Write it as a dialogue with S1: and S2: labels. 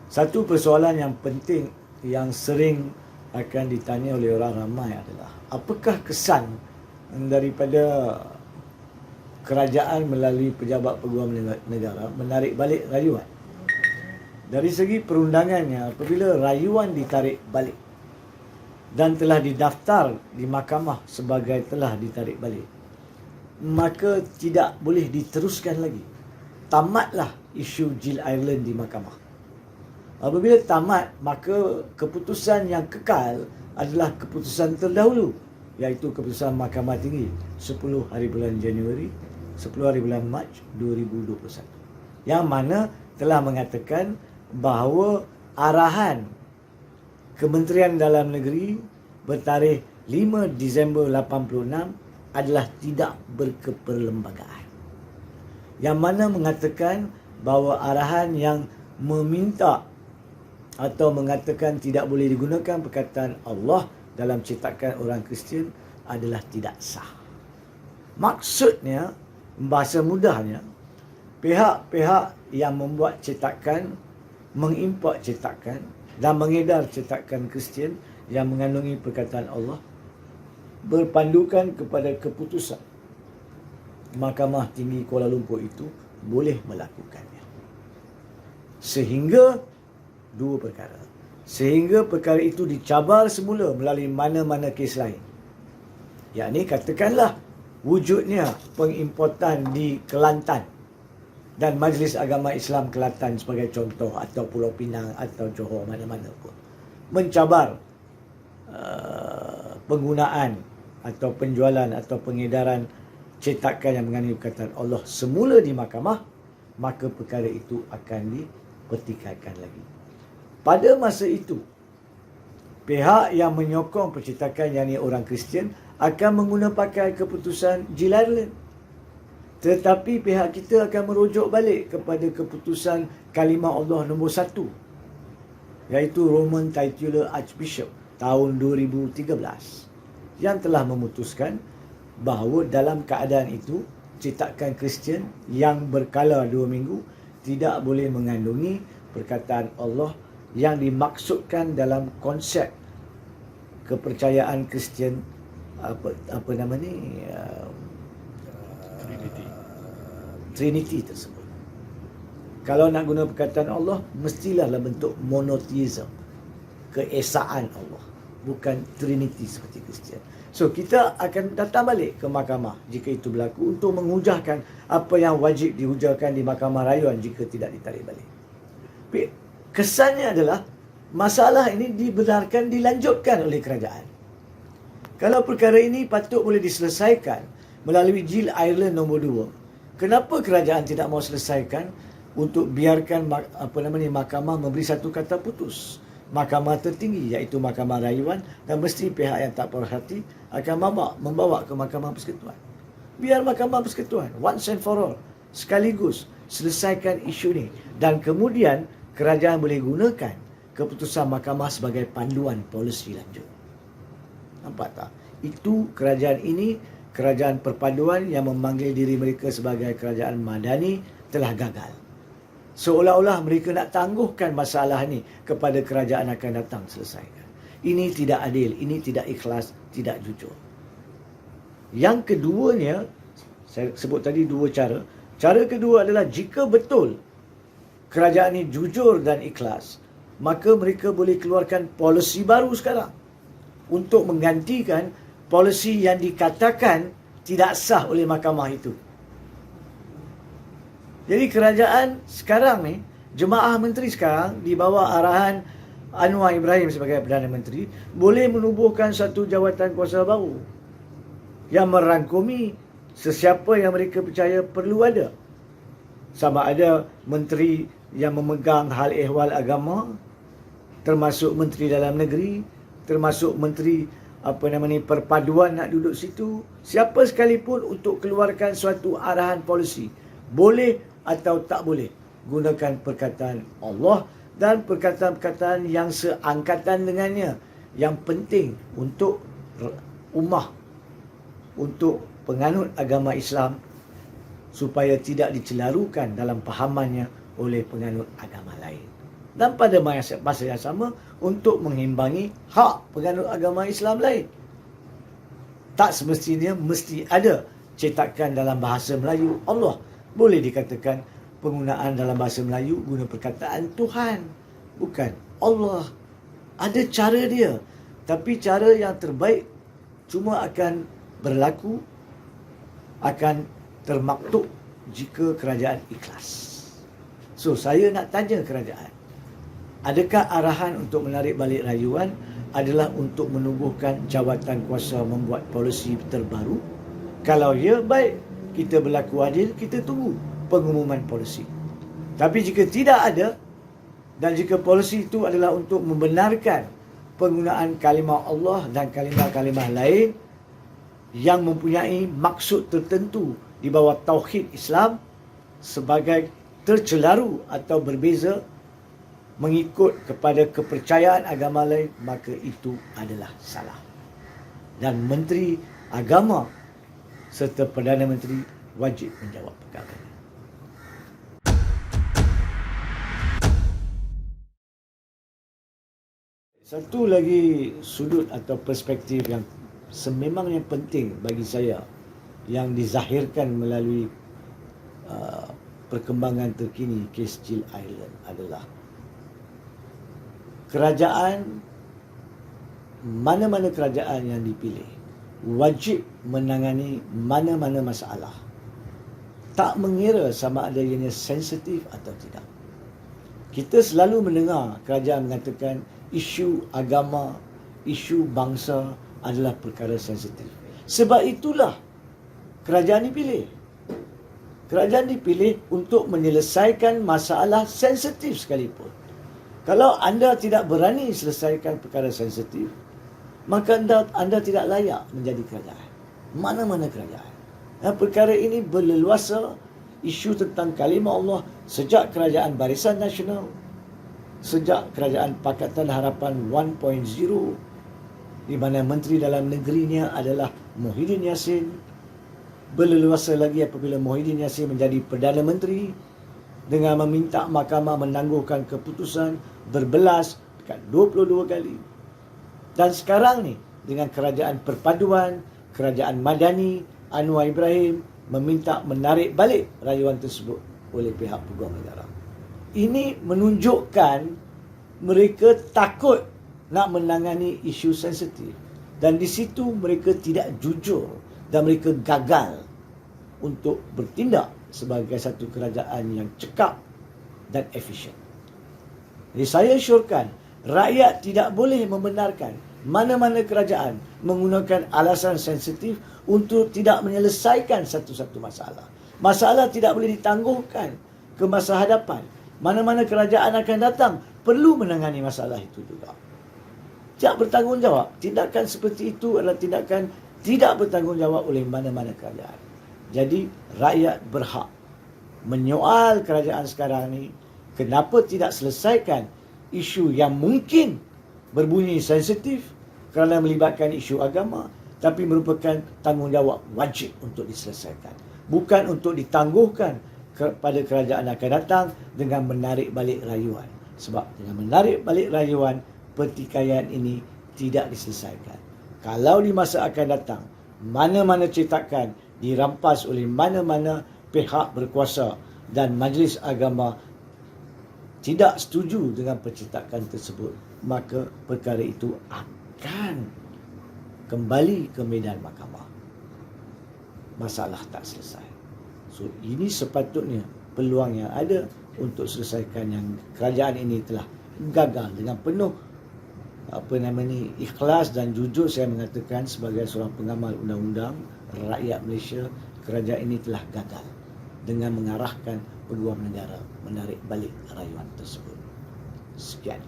S1: Satu persoalan yang penting yang sering akan ditanya oleh orang ramai adalah apakah kesan daripada kerajaan melalui pejabat peguam negara menarik balik rayuan. Dari segi perundangannya, apabila rayuan ditarik balik dan telah didaftar di mahkamah sebagai telah ditarik balik, maka tidak boleh diteruskan lagi. Tamatlah isu Jill Ireland di mahkamah. Apabila tamat, maka keputusan yang kekal adalah keputusan terdahulu, iaitu keputusan Mahkamah Tinggi 10 hari bulan Januari, 10 hari bulan Mac 2021, yang mana telah mengatakan bahawa arahan Kementerian Dalam Negeri bertarikh 5 Disember 86 adalah tidak berkeperlembagaan, yang mana mengatakan bahawa arahan yang meminta atau mengatakan tidak boleh digunakan perkataan Allah dalam cetakan orang Kristian adalah tidak sah. Maksudnya, bahasa mudahnya, pihak-pihak yang membuat cetakan, mengimport cetakan dan mengedar cetakan Kristian yang mengandungi perkataan Allah berpandukan kepada keputusan Mahkamah Tinggi Kuala Lumpur itu boleh melakukannya. Sehingga dua perkara. Sehingga perkara itu dicabar semula melalui mana-mana kes lain. Yakni katakanlah wujudnya pengimportan di Kelantan dan Majlis Agama Islam Kelantan sebagai contoh, atau Pulau Pinang atau Johor, mana-mana pun, mencabar penggunaan atau penjualan atau pengedaran cetakan yang mengandungi perkataan Allah semula di mahkamah, maka perkara itu akan dipertikaikan lagi. Pada masa itu, pihak yang menyokong percetakan, yakni orang Kristian, akan menggunakan pakai keputusan Jill Ireland. Tetapi pihak kita akan merujuk balik kepada keputusan kalimah Allah nombor 1, iaitu Roman Titular Archbishop tahun 2013, yang telah memutuskan bahawa dalam keadaan itu cetakan Kristian yang berkala 2 minggu tidak boleh mengandungi perkataan Allah yang dimaksudkan dalam konsep kepercayaan Kristian, apa nama ni, Trinity tersebut. Kalau nak guna perkataan Allah, mestilah dalam bentuk monotheism, keesaan Allah, bukan Trinity seperti Kristian. So kita akan datang balik ke mahkamah jika itu berlaku untuk menghujahkan apa yang wajib dihujahkan di mahkamah rayuan jika tidak ditarik balik. Kesannya adalah masalah ini dibenarkan dilanjutkan oleh kerajaan. Kalau perkara ini patut boleh diselesaikan melalui Jill Ireland nombor 2, kenapa kerajaan tidak mahu selesaikan untuk biarkan mahkamah memberi satu kata putus? Mahkamah tertinggi, iaitu mahkamah rayuan, dan mesti pihak yang tak puas hati akan membawa ke mahkamah persekutuan. Biar mahkamah persekutuan once and for all, sekaligus selesaikan isu ni, dan kemudian kerajaan boleh gunakan keputusan mahkamah sebagai panduan polisi lanjut. Nampak tak? Itu kerajaan ini, kerajaan perpaduan yang memanggil diri mereka sebagai kerajaan madani, telah gagal. Seolah-olah mereka nak tangguhkan masalah ni kepada kerajaan akan datang selesaikan. Ini tidak adil, ini tidak ikhlas, tidak jujur. Yang keduanya, saya sebut tadi dua cara. Cara kedua adalah jika betul kerajaan ini jujur dan ikhlas, maka mereka boleh keluarkan polisi baru sekarang untuk menggantikan polisi yang dikatakan tidak sah oleh mahkamah itu. Jadi kerajaan sekarang ni, jemaah menteri sekarang di bawah arahan Anwar Ibrahim sebagai Perdana Menteri, boleh menubuhkan satu jawatan kuasa baru yang merangkumi sesiapa yang mereka percaya perlu ada. Sama ada menteri yang memegang hal ehwal agama, termasuk menteri dalam negeri, termasuk menteri perpaduan nak duduk situ, siapa sekalipun untuk keluarkan suatu arahan polisi, boleh atau tak boleh gunakan perkataan Allah dan perkataan-perkataan yang seangkatan dengannya, yang penting untuk ummah, untuk penganut agama Islam, supaya tidak dicelarukan dalam pahamannya oleh penganut agama lain. dan pada masa yang sama untuk mengimbangi hak penganut agama Islam lain. Tak semestinya mesti ada cetakan dalam bahasa Melayu Allah. Boleh dikatakan penggunaan dalam bahasa Melayu guna perkataan Tuhan, bukan Allah. Ada cara dia, tapi cara yang terbaik cuma akan berlaku, akan termaktub jika kerajaan ikhlas. So, saya nak tanya kerajaan, adakah arahan untuk menarik balik rayuan adalah untuk menumbuhkan jawatan kuasa membuat polisi terbaru? Kalau ya, baik, kita berlaku adil, kita tunggu pengumuman polisi. Tapi jika tidak ada, dan jika polisi itu adalah untuk membenarkan penggunaan kalimah Allah dan kalimah-kalimah lain yang mempunyai maksud tertentu di bawah tauhid Islam sebagai tercelaru atau berbeza mengikut kepada kepercayaan agama lain, maka itu adalah salah. Dan Menteri Agama serta Perdana Menteri wajib menjawab perkara ini. Satu lagi sudut atau perspektif yang sememangnya penting bagi saya yang dizahirkan melalui perkembangan terkini kes Chill Island adalah kerajaan, mana-mana kerajaan yang dipilih wajib menangani mana-mana masalah, tak mengira sama ada ianya sensitif atau tidak. Kita selalu mendengar kerajaan mengatakan isu agama, isu bangsa adalah perkara sensitif. Sebab itulah kerajaan dipilih. Kerajaan dipilih untuk menyelesaikan masalah sensitif sekalipun. Kalau anda tidak berani selesaikan perkara sensitif, maka anda tidak layak menjadi kerajaan. Mana-mana kerajaan. Perkara ini berleluasa, isu tentang kalimah Allah sejak kerajaan Barisan Nasional, sejak kerajaan Pakatan Harapan 1.0, di mana Menteri Dalam Negerinya adalah Muhyiddin Yassin. Berleluasa lagi apabila Muhyiddin Yassin menjadi Perdana Menteri dengan meminta mahkamah menangguhkan keputusan berbelas dekat 22 kali. Dan sekarang ni dengan kerajaan perpaduan, kerajaan Madani, Anwar Ibrahim meminta menarik balik rayuan tersebut oleh pihak peguam negara. Ini menunjukkan mereka takut nak menangani isu sensitif. Dan di situ mereka tidak jujur dan mereka gagal untuk bertindak sebagai satu kerajaan yang cekap dan efisien. Jadi saya syorkan rakyat tidak boleh membenarkan mana-mana kerajaan menggunakan alasan sensitif untuk tidak menyelesaikan satu-satu masalah. Masalah tidak boleh ditangguhkan ke masa hadapan. Mana-mana kerajaan akan datang perlu menangani masalah itu juga. Tak bertanggungjawab. Tindakan seperti itu adalah tindakan tidak bertanggungjawab oleh mana-mana kerajaan. Jadi rakyat berhak menyoal kerajaan sekarang ni, kenapa tidak selesaikan isu yang mungkin berbunyi sensitif kerana melibatkan isu agama, tapi merupakan tanggungjawab wajib untuk diselesaikan. Bukan untuk ditangguhkan kepada kerajaan akan datang dengan menarik balik rayuan. Sebab dengan menarik balik rayuan, pertikaian ini tidak diselesaikan. Kalau di masa akan datang, mana-mana cetakan dirampas oleh mana-mana pihak berkuasa dan majlis agama tidak setuju dengan percetakan tersebut, maka perkara itu akan kembali ke medan mahkamah. Masalah tak selesai. So, ini sepatutnya peluang yang ada untuk selesaikan yang kerajaan ini telah gagal dengan penuh ikhlas dan jujur. Saya mengatakan sebagai seorang pengamal undang-undang rakyat Malaysia, kerajaan ini telah gagal dengan mengarahkan peguam negara menarik balik rayuan tersebut. Sekian.